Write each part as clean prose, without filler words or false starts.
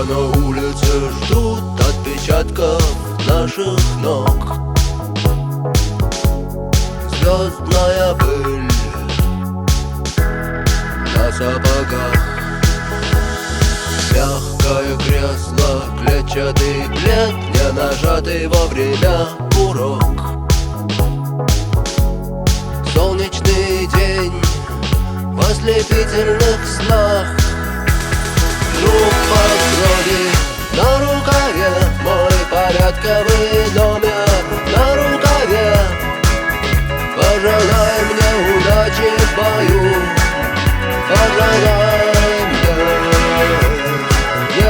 Тебя на улице ждут отпечатков наших ног. Звездная пыль на сапогах, мягкое кресло, клетчатый плед, не нажатый во время урок. Солнечный день в ослепительных снах. Группа крови на рукаве, мой порядковый номер на рукаве. Пожелай мне удачи в бою, пожелай мне не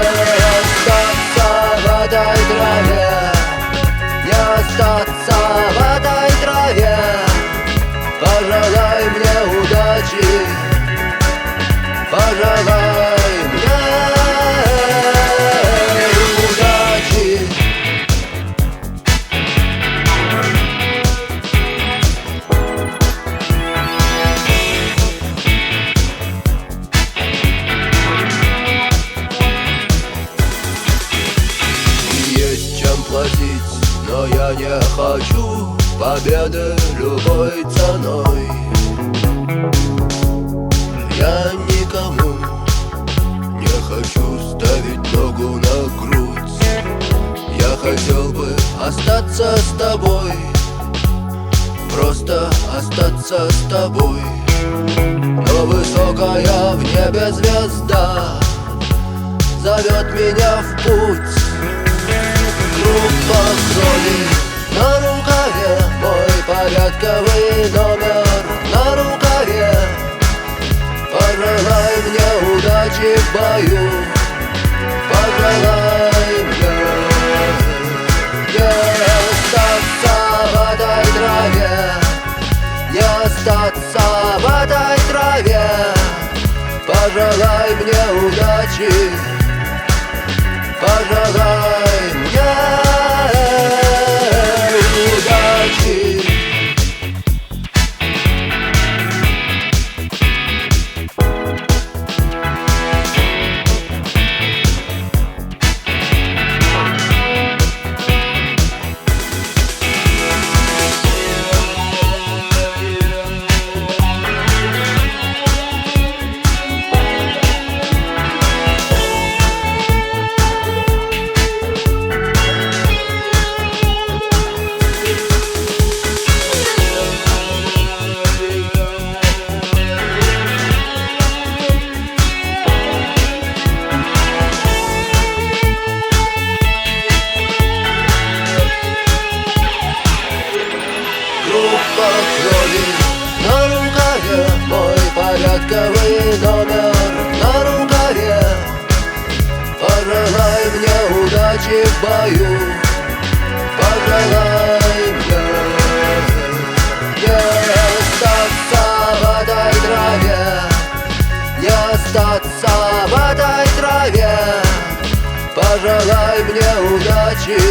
остаться в этой траве, не остаться в этой траве. Пожелай мне удачи, пожелай мне удачи. Есть чем платить, но я не хочу победы любой ценой. Я никому не хочу ставить ногу на грудь. Я хотел бы остаться с тобой, просто остаться с тобой. Но высокая в небе звезда зовет меня в путь. Группа крови на рукаве, мой порядковый номер на рукаве. Пожелай мне удачи в бою, пожелай мне не остаться в этой траве, не остаться в этой траве. Пожелай мне удачи, пожелай мне удачи. Группа крови на рукаве, мой порядковый номер на рукаве. Пожелай мне удачи в бою, пожелай мне не остаться в этой траве, не остаться в этой траве. Пожелай мне удачи,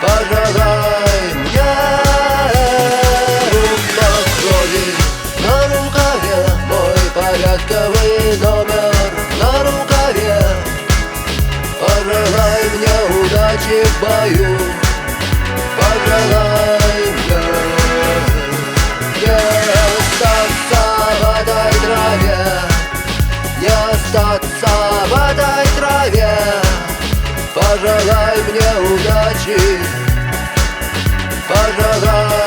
пожелай мне. Группа крови на рукаве, мой порядковый номер на рукаве. Пожелай мне удачи в бою, пожелай мне не остаться в этой траве, не остаться в этой траве. Пожелай мне удачи, пожелай.